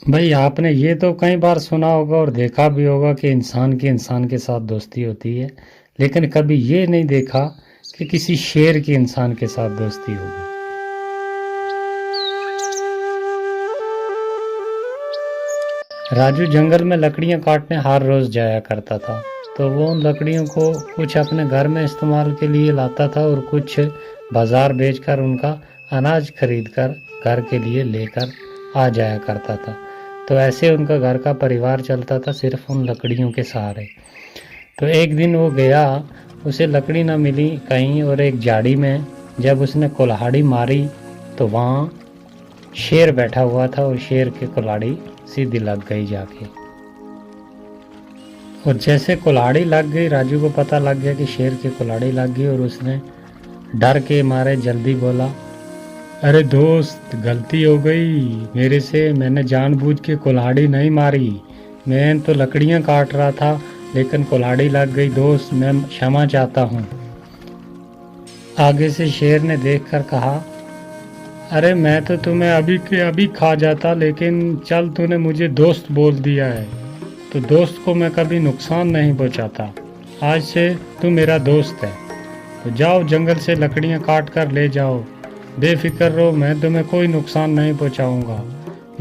भाई आपने ये तो कई बार सुना होगा और देखा भी होगा कि इंसान की इंसान के साथ दोस्ती होती है, लेकिन कभी ये नहीं देखा कि किसी शेर की इंसान के साथ दोस्ती हो गई। राजू जंगल में लकड़ियां काटने हर रोज जाया करता था। तो वो उन लकड़ियों को कुछ अपने घर में इस्तेमाल के लिए लाता था और कुछ बाजार बेचकर उनका अनाज खरीदकर घर के लिए लेकर आ जाया करता था। तो ऐसे उनका घर का परिवार चलता था सिर्फ उन लकड़ियों के सहारे। तो एक दिन वो गया, उसे लकड़ी ना मिली कहीं, और एक झाड़ी में जब उसने कुल्हाड़ी मारी तो वहाँ शेर बैठा हुआ था और शेर की कुल्हाड़ी सीधी लग गई जाके। और जैसे कुल्हाड़ी लग गई, राजू को पता लग गया कि शेर की कुल्हाड़ी लग गई, और उसने डर के मारे जल्दी बोला, अरे दोस्त, गलती हो गई मेरे से, मैंने जानबूझ के कुल्हाड़ी नहीं मारी, मैं तो लकड़ियां काट रहा था लेकिन कुल्हाड़ी लग गई दोस्त, मैं क्षमा चाहता हूँ। आगे से शेर ने देखकर कहा, अरे मैं तो तुम्हें अभी के अभी खा जाता, लेकिन चल तूने मुझे दोस्त बोल दिया है तो दोस्त को मैं कभी नुकसान नहीं पहुंचाता। आज से तू मेरा दोस्त है, तो जाओ जंगल से लकड़ियां काट कर ले जाओ, बेफिक्र रहो, मैं तुम्हें कोई नुकसान नहीं पहुंचाऊंगा।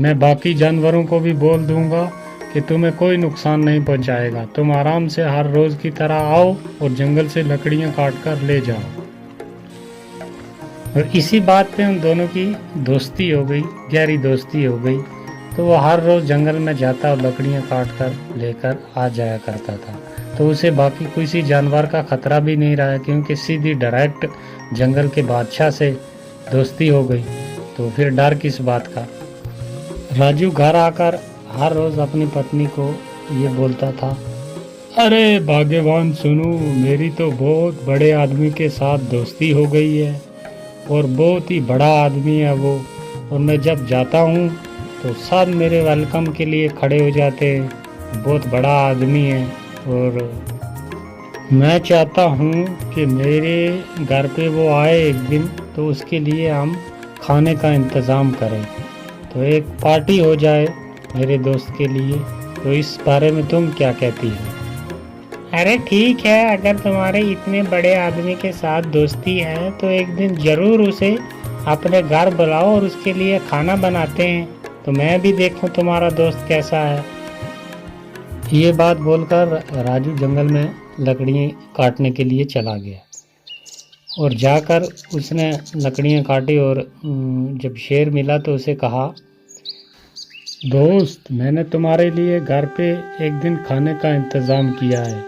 मैं बाकी जानवरों को भी बोल दूंगा कि तुम्हें कोई नुकसान नहीं पहुंचाएगा। तुम आराम से हर रोज़ की तरह आओ और जंगल से लकड़ियां काट कर ले जाओ। और इसी बात पे उन दोनों की दोस्ती हो गई, गहरी दोस्ती हो गई। तो वो हर रोज़ जंगल में जाता और लकड़ियां काट कर लेकर आ जाया करता था। तो उसे बाकी किसी जानवर का खतरा भी नहीं रहा, क्योंकि सीधी डायरेक्ट जंगल के बादशाह से दोस्ती हो गई। तो फिर डर किस बात का। राजू घर आकर हर रोज़ अपनी पत्नी को ये बोलता था, अरे भाग्यवान सुनो, मेरी तो बहुत बड़े आदमी के साथ दोस्ती हो गई है और बहुत ही बड़ा आदमी है वो, और मैं जब जाता हूँ तो सब मेरे वेलकम के लिए खड़े हो जाते हैं, बहुत बड़ा आदमी है। और मैं चाहता हूँ कि मेरे घर पे वो आए एक दिन, तो उसके लिए हम खाने का इंतज़ाम करें, तो एक पार्टी हो जाए मेरे दोस्त के लिए। तो इस बारे में तुम क्या कहती हो? अरे ठीक है, अगर तुम्हारे इतने बड़े आदमी के साथ दोस्ती है तो एक दिन ज़रूर उसे अपने घर बुलाओ और उसके लिए खाना बनाते हैं, तो मैं भी देखूं तुम्हारा दोस्त कैसा है। ये बात बोलकर राजू जंगल में लकड़ियाँ काटने के लिए चला गया और जाकर उसने लकड़ियाँ काटी। और जब शेर मिला तो उसे कहा, दोस्त, मैंने तुम्हारे लिए घर पे एक दिन खाने का इंतज़ाम किया है,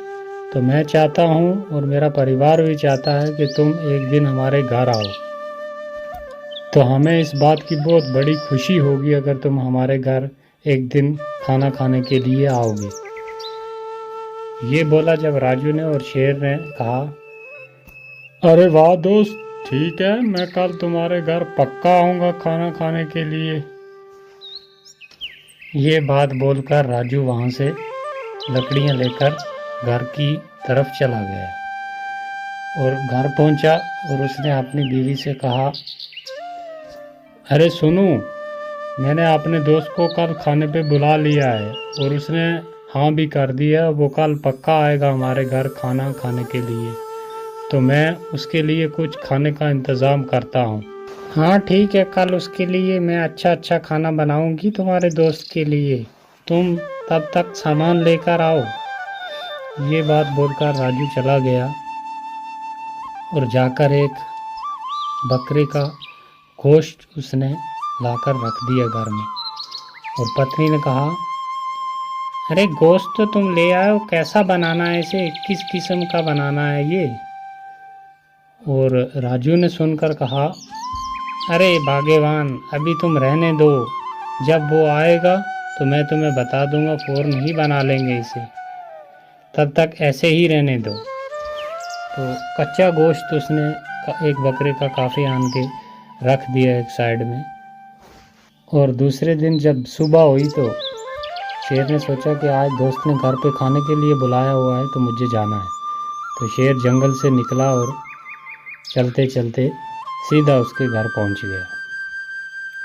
तो मैं चाहता हूँ और मेरा परिवार भी चाहता है कि तुम एक दिन हमारे घर आओ। तो हमें इस बात की बहुत बड़ी खुशी होगी अगर तुम हमारे घर एक दिन खाना खाने के लिए आओगे। ये बोला जब राजू ने, और शेर ने कहा, अरे वाह दोस्त, ठीक है, मैं कल तुम्हारे घर पक्का आऊँगा खाना खाने के लिए। ये बात बोलकर राजू वहाँ से लकड़ियाँ लेकर घर की तरफ चला गया और घर पहुँचा और उसने अपनी बीवी से कहा, अरे सुनो, मैंने अपने दोस्त को कल खाने पे बुला लिया है और उसने हाँ भी कर दिया, वो कल पक्का आएगा हमारे घर खाना खाने के लिए, तो मैं उसके लिए कुछ खाने का इंतज़ाम करता हूँ। हाँ ठीक है, कल उसके लिए मैं अच्छा खाना बनाऊंगी तुम्हारे दोस्त के लिए, तुम तब तक सामान लेकर आओ। ये बात बोलकर राजू चला गया और जाकर एक बकरे का गोश्त उसने लाकर रख दिया घर में। और पत्नी ने कहा, अरे गोश्त तो तुम ले आए हो, कैसा बनाना है इसे, किस किस्म का बनाना है ये? और राजू ने सुनकर कहा, अरे भाग्यवान, अभी तुम रहने दो, जब वो आएगा तो मैं तुम्हें बता दूंगा, फ़ौरन ही बना लेंगे इसे, तब तक ऐसे ही रहने दो। तो कच्चा गोश्त उसने एक बकरे का काफ़ी आन के रख दिया एक साइड में। और दूसरे दिन जब सुबह हुई तो शेर ने सोचा कि आज दोस्त ने घर पे खाने के लिए बुलाया हुआ है तो मुझे जाना है। तो शेर जंगल से निकला और चलते सीधा उसके घर पहुंच गया।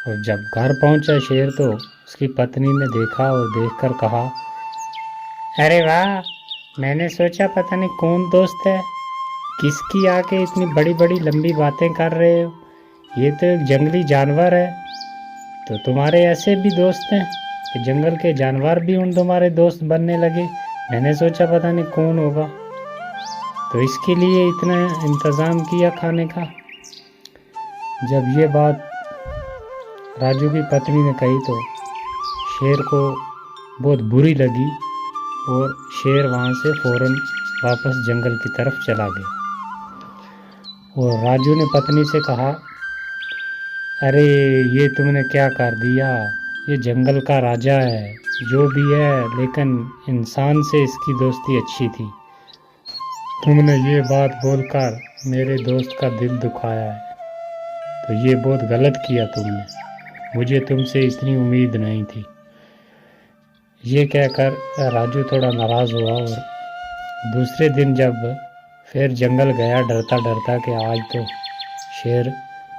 और जब घर पहुंचा शेर तो उसकी पत्नी ने देखा और देखकर कहा, अरे वाह, मैंने सोचा पता नहीं कौन दोस्त है, किसकी आके इतनी बड़ी बड़ी लंबी बातें कर रहे हो, ये तो एक जंगली जानवर है। तो तुम्हारे ऐसे भी दोस्त हैं कि जंगल के जानवर भी उन तुम्हारे दोस्त बनने लगे। मैंने सोचा पता नहीं कौन होगा, तो इसके लिए इतना इंतज़ाम किया खाने का। जब ये बात राजू की पत्नी ने कही तो शेर को बहुत बुरी लगी और शेर वहाँ से फ़ौरन वापस जंगल की तरफ चला गया। और राजू ने पत्नी से कहा, अरे ये तुमने क्या कर दिया, ये जंगल का राजा है जो भी है, लेकिन इंसान से इसकी दोस्ती अच्छी थी। तुमने ये बात बोलकर मेरे दोस्त का दिल दुखाया है, तो ये बहुत गलत किया तुमने, मुझे तुमसे इतनी उम्मीद नहीं थी। ये कहकर राजू थोड़ा नाराज़ हुआ और दूसरे दिन जब फिर जंगल गया डरता डरता कि आज तो शेर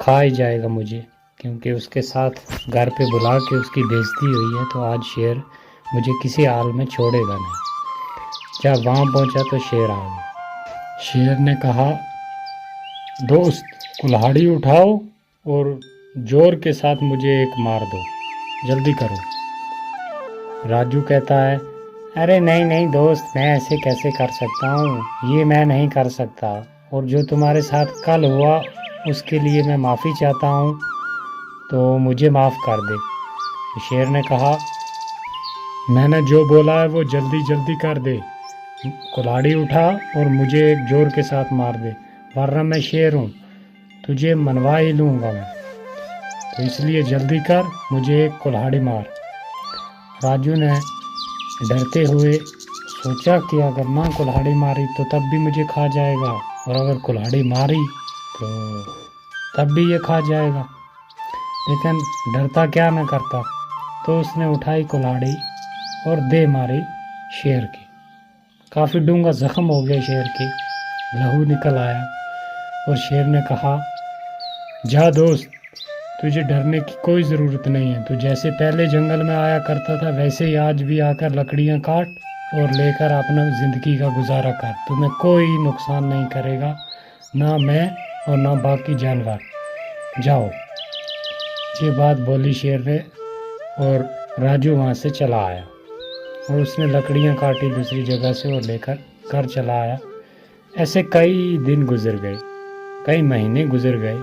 खा ही जाएगा मुझे, क्योंकि उसके साथ घर पे बुला के उसकी बेइज्जती हुई है, तो आज शेर मुझे किसी हाल में छोड़ेगा नहीं। जब वहाँ पहुँचा तो शेर आ गया। शेर ने कहा, दोस्त कुल्हाड़ी उठाओ और जोर के साथ मुझे एक मार दो, जल्दी करो। राजू कहता है, अरे नहीं नहीं दोस्त, मैं ऐसे कैसे कर सकता हूँ, ये मैं नहीं कर सकता, और जो तुम्हारे साथ कल हुआ उसके लिए मैं माफ़ी चाहता हूँ, तो मुझे माफ़ कर दे। शेर ने कहा, मैंने जो बोला है वो जल्दी जल्दी कर दे, कुल्हाड़ी उठा और मुझे एक जोर के साथ मार दे, वरना मैं शेर हूँ, तुझे मनवा ही लूँगा मैं, तो इसलिए जल्दी कर, मुझे एक कुल्हाड़ी मार। राजू ने डरते हुए सोचा कि अगर ना कुल्हाड़ी मारी तो तब भी मुझे खा जाएगा, और अगर कुल्हाड़ी मारी तो तब भी ये खा जाएगा, लेकिन डरता क्या न करता। तो उसने उठाई कुल्हाड़ी और दे मारी शेर की। काफ़ी डूंगा ज़ख्म हो गया शेर के, लहू निकल आया, और शेर ने कहा, जा दोस्त, तुझे डरने की कोई ज़रूरत नहीं है, तू जैसे पहले जंगल में आया करता था वैसे ही आज भी आकर लकड़ियाँ काट और लेकर अपना ज़िंदगी का गुजारा कर, तुम्हें कोई नुकसान नहीं करेगा, ना मैं और ना बाकी जानवर, जाओ। ये बात बोली शेर ने, और राजू वहाँ से चला आया और उसने लकड़ियाँ काटी दूसरी जगह से और लेकर घर चला आया। ऐसे कई दिन गुजर गए, कई महीने गुजर गए।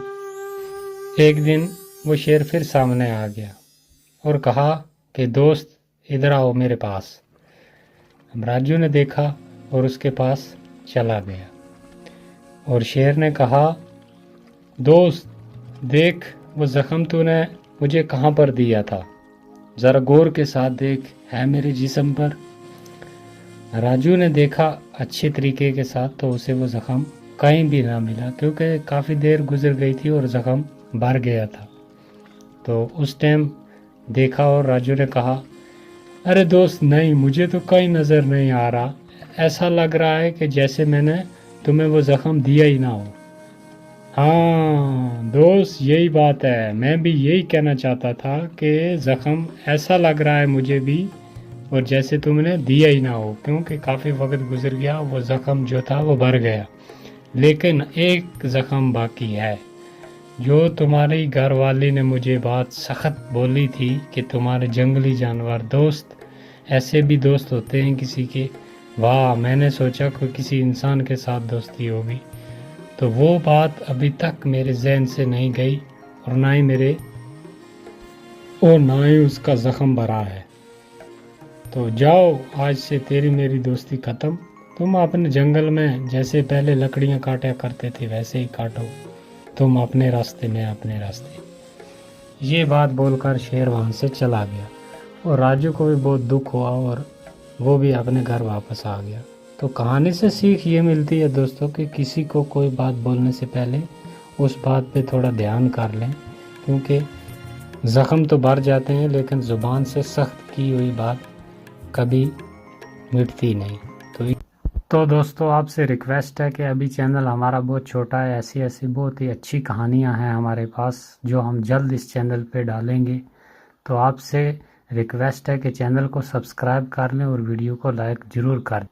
एक दिन वो शेर फिर सामने आ गया और कहा कि दोस्त इधर आओ मेरे पास। अब राजू ने देखा और उसके पास चला गया, और शेर ने कहा, दोस्त देख, वो ज़ख्म तूने मुझे कहाँ पर दिया था, ज़रा गौर के साथ देख, है मेरे जिस्म पर। राजू ने देखा अच्छे तरीके के साथ, तो उसे वो ज़ख्म कहीं भी ना मिला, क्योंकि काफ़ी देर गुजर गई थी और ज़ख्म भर गया था। तो उस टाइम देखा और राजू ने कहा, अरे दोस्त नहीं, मुझे तो कहीं नज़र नहीं आ रहा, ऐसा लग रहा है कि जैसे मैंने तुम्हें वो ज़ख्म दिया ही ना हो। हाँ दोस्त, यही बात है, मैं भी यही कहना चाहता था कि ज़ख्म ऐसा लग रहा है मुझे भी, और जैसे तुमने दिया ही ना हो, क्योंकि काफ़ी वक्त गुजर गया, वो ज़ख्म जो था वो भर गया, लेकिन एक ज़ख्म बाकी है। जो तुम्हारी घरवाली ने मुझे बात सख्त बोली थी कि तुम्हारे जंगली जानवर दोस्त, ऐसे भी दोस्त होते हैं किसी के, वाह, मैंने सोचा कोई किसी इंसान के साथ दोस्ती होगी, तो वो बात अभी तक मेरे जहन से नहीं गई, और ना ही उसका ज़ख्म भरा है। तो जाओ, आज से तेरी मेरी दोस्ती ख़त्म, तुम अपने जंगल में जैसे पहले लकड़ियाँ काटा करते थे वैसे ही काटो, तुम अपने रास्ते में अपने रास्ते। ये बात बोलकर शेर वहाँ से चला गया, और राजू को भी बहुत दुख हुआ और वो भी अपने घर वापस आ गया। तो कहानी से सीख ये मिलती है दोस्तों कि किसी को कोई बात बोलने से पहले उस बात पे थोड़ा ध्यान कर लें, क्योंकि ज़ख्म तो भर जाते हैं, लेकिन ज़ुबान से सख्त की हुई बात कभी मिटती नहीं। तो दोस्तों, आपसे रिक्वेस्ट है कि अभी चैनल हमारा बहुत छोटा है, ऐसी ऐसी बहुत ही अच्छी कहानियां हैं हमारे पास जो हम जल्द इस चैनल पे डालेंगे। तो आपसे रिक्वेस्ट है कि चैनल को सब्सक्राइब कर लें और वीडियो को लाइक ज़रूर कर दें।